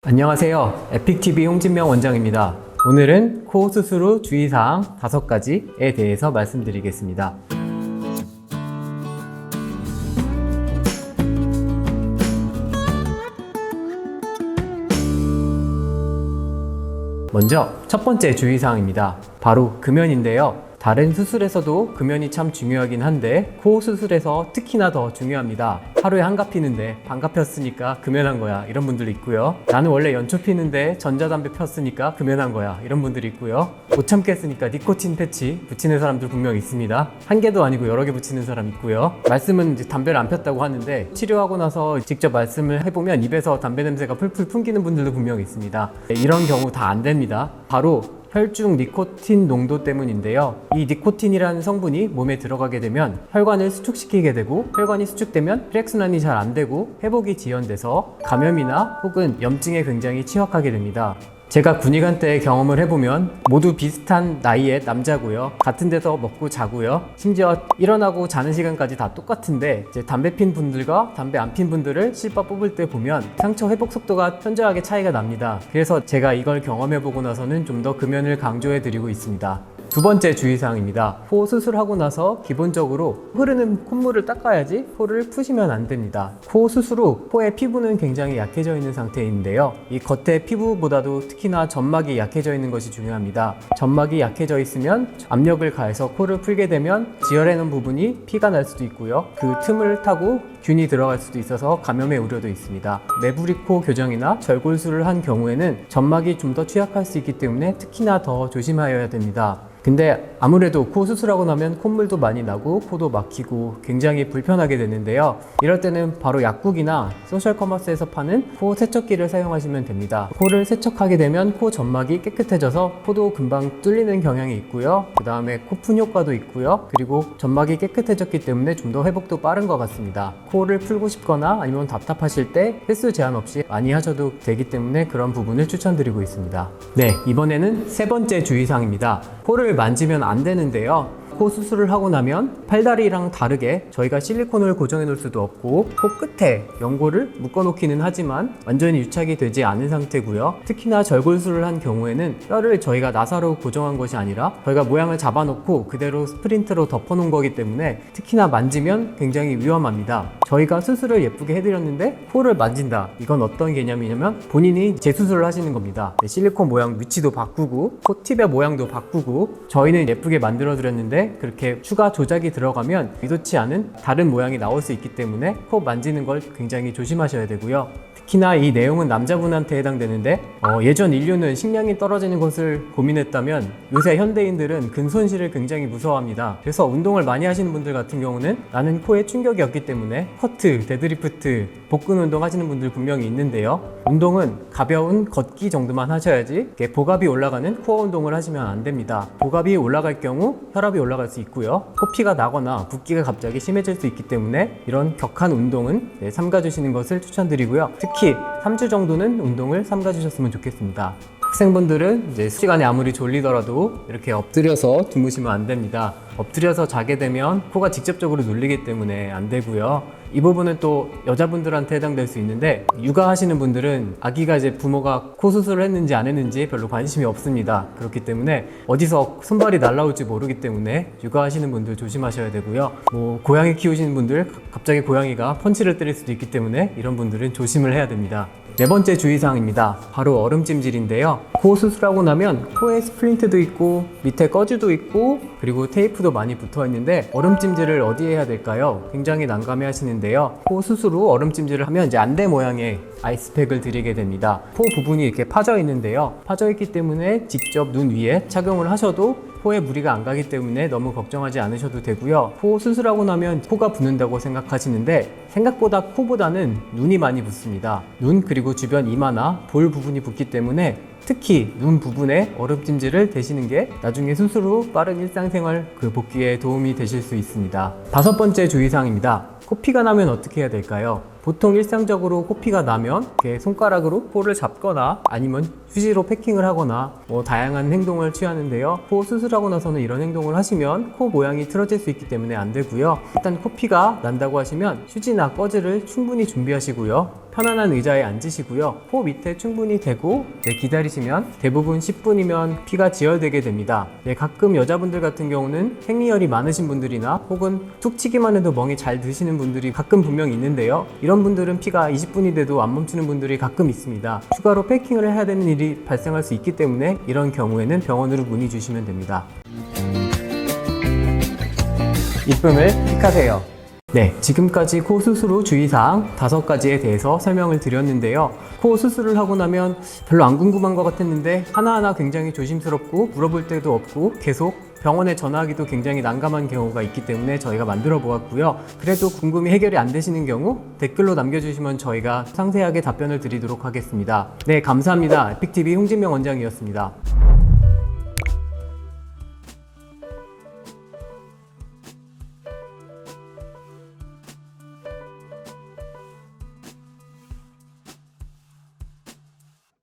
안녕하세요. 에픽TV 홍진명 원장입니다. 오늘은 코 수술 후 주의사항 5가지에 대해서 말씀드리겠습니다. 먼저 첫 번째 주의사항입니다. 바로 금연인데요. 다른 수술에서도 금연이 참 중요하긴 한데 코 수술에서 특히나 더 중요합니다. 하루에 한갑 피는데 반갑 폈으니까 금연한 거야 이런 분들 있고요. 나는 원래 연초 피는데 전자담배 폈으니까 금연한 거야 이런 분들이 있고요. 못 참겠으니까 니코틴 패치 붙이는 사람들 분명 있습니다. 한 개도 아니고 여러 개 붙이는 사람 있고요. 말씀은 이제 담배를 안 폈다고 하는데 치료하고 나서 직접 말씀을 해보면 입에서 담배 냄새가 풀풀 풍기는 분들도 분명 있습니다. 이런 경우 다 안 됩니다. 바로 혈중 니코틴 농도 때문인데요. 이 니코틴이라는 성분이 몸에 들어가게 되면 혈관을 수축시키게 되고, 혈관이 수축되면 혈액순환이 잘 안 되고 회복이 지연돼서 감염이나 혹은 염증에 굉장히 취약하게 됩니다. 제가 군의관 때 경험을 해보면 모두 비슷한 나이의 남자고요. 같은 데서 먹고 자고요. 심지어 일어나고 자는 시간까지 다 똑같은데 이제 담배 핀 분들과 담배 안 핀 분들을 실밥 뽑을 때 보면 상처 회복 속도가 현저하게 차이가 납니다. 그래서 제가 이걸 경험해보고 나서는 좀 더 금연을 강조해드리고 있습니다. 두 번째 주의사항입니다. 코 수술하고 나서 기본적으로 흐르는 콧물을 닦아야지 코를 푸시면 안 됩니다. 코 수술 후 코의 피부는 굉장히 약해져 있는 상태인데요. 이 겉의 피부보다도 특히나 점막이 약해져 있는 것이 중요합니다. 점막이 약해져 있으면 압력을 가해서 코를 풀게 되면 지혈해놓은 부분이 피가 날 수도 있고요. 그 틈을 타고 균이 들어갈 수도 있어서 감염의 우려도 있습니다. 매부리코 교정이나 절골술을 한 경우에는 점막이 좀 더 취약할 수 있기 때문에 특히나 더 조심하여야 됩니다. 근데 아무래도 코 수술하고 나면 콧물도 많이 나고 코도 막히고 굉장히 불편하게 되는데요. 이럴 때는 바로 약국이나 소셜 커머스에서 파는 코 세척기를 사용하시면 됩니다. 코를 세척하게 되면 코 점막이 깨끗해져서 코도 금방 뚫리는 경향이 있고요. 그 다음에 코푼 효과도 있고요. 그리고 점막이 깨끗해졌기 때문에 좀 더 회복도 빠른 것 같습니다. 코를 풀고 싶거나 아니면 답답하실 때 횟수 제한 없이 많이 하셔도 되기 때문에 그런 부분을 추천드리고 있습니다. 네, 이번에는 세 번째 주의사항입니다. 코를 만지면 안 되는데요. 코 수술을 하고 나면 팔다리랑 다르게 저희가 실리콘을 고정해 놓을 수도 없고 코 끝에 연고를 묶어 놓기는 하지만 완전히 유착이 되지 않은 상태고요. 특히나 절골술을 한 경우에는 뼈를 저희가 나사로 고정한 것이 아니라 저희가 모양을 잡아 놓고 그대로 스프린트로 덮어 놓은 거기 때문에 특히나 만지면 굉장히 위험합니다. 저희가 수술을 예쁘게 해드렸는데 코를 만진다. 이건 어떤 개념이냐면 본인이 재수술을 하시는 겁니다. 실리콘 모양 위치도 바꾸고 코팁의 모양도 바꾸고 저희는 예쁘게 만들어 드렸는데 그렇게 추가 조작이 들어가면 의도치 않은 다른 모양이 나올 수 있기 때문에 코 만지는 걸 굉장히 조심하셔야 되고요. 특히나 이 내용은 남자분한테 해당되는데 예전 인류는 식량이 떨어지는 것을 고민했다면 요새 현대인들은 근손실을 굉장히 무서워합니다. 그래서 운동을 많이 하시는 분들 같은 경우는 나는 코에 충격이 없기 때문에 커트, 데드리프트, 복근 운동 하시는 분들 분명히 있는데요. 운동은 가벼운 걷기 정도만 하셔야지 보갑이 올라가는 코어 운동을 하시면 안 됩니다. 보갑이 올라갈 경우 혈압이 올라갈 수 있고요. 코피가 나거나 붓기가 갑자기 심해질 수 있기 때문에 이런 격한 운동은 삼가주시는 것을 추천드리고요. 특히 3주 정도는 운동을 삼가주셨으면 좋겠습니다. 학생분들은 이제 시간에 아무리 졸리더라도 이렇게 엎드려서 주무시면 안 됩니다. 엎드려서 자게 되면 코가 직접적으로 눌리기 때문에 안 되고요. 이 부분은 또 여자분들한테 해당될 수 있는데 육아하시는 분들은 아기가 이제 부모가 코 수술을 했는지 안 했는지 별로 관심이 없습니다. 그렇기 때문에 어디서 손발이 날라올지 모르기 때문에 육아하시는 분들 조심하셔야 되고요. 고양이 키우시는 분들 갑자기 고양이가 펀치를 때릴 수도 있기 때문에 이런 분들은 조심을 해야 됩니다. 네 번째 주의사항입니다. 바로 얼음찜질인데요. 코 수술하고 나면 코에 스플린트도 있고 밑에 꺼즈도 있고 그리고 테이프도 많이 붙어 있는데 얼음찜질을 어디에 해야 될까요? 굉장히 난감해 하시는데요. 코 수술 후 얼음찜질을 하면 이제 안대 모양의 아이스팩을 드리게 됩니다. 코 부분이 이렇게 파져 있는데요. 파져 있기 때문에 직접 눈 위에 착용을 하셔도 코에 무리가 안 가기 때문에 너무 걱정하지 않으셔도 되고요. 코 수술하고 나면 코가 붓는다고 생각하시는데 생각보다 코보다는 눈이 많이 붓습니다. 눈 그리고 주변 이마나 볼 부분이 붓기 때문에 특히 눈 부분에 얼음찜질을 대시는 게 나중에 수술 후 빠른 일상생활 복귀에 도움이 되실 수 있습니다. 다섯 번째 주의사항입니다. 코피가 나면 어떻게 해야 될까요? 보통 일상적으로 코피가 나면 이렇게 손가락으로 코를 잡거나 아니면 휴지로 패킹을 하거나 다양한 행동을 취하는데요. 코 수술하고 나서는 이런 행동을 하시면 코 모양이 틀어질 수 있기 때문에 안 되고요. 일단 코피가 난다고 하시면 휴지나 꺼즈를 충분히 준비하시고요. 편안한 의자에 앉으시고요. 코 밑에 충분히 대고 기다리시면 대부분 10분이면 피가 지혈되게 됩니다. 가끔 여자분들 같은 경우는 생리혈이 많으신 분들이나 혹은 툭 치기만 해도 멍이 잘 드시는 분들이 가끔 분명 있는데요. 이런 분들은 피가 20분이 돼도 안 멈추는 분들이 가끔 있습니다. 추가로 패킹을 해야 되는 일이 발생할 수 있기 때문에 이런 경우에는 병원으로 문의 주시면 됩니다. 이쁨을 픽하세요. 네, 지금까지 코 수술 후 주의사항 5가지에 대해서 설명을 드렸는데요. 코 수술을 하고 나면 별로 안 궁금한 것 같았는데 하나하나 굉장히 조심스럽고 물어볼 데도 없고 계속 병원에 전화하기도 굉장히 난감한 경우가 있기 때문에 저희가 만들어 보았고요. 그래도 궁금이 해결이 안 되시는 경우 댓글로 남겨주시면 저희가 상세하게 답변을 드리도록 하겠습니다. 네, 감사합니다. 에픽TV 홍진명 원장이었습니다.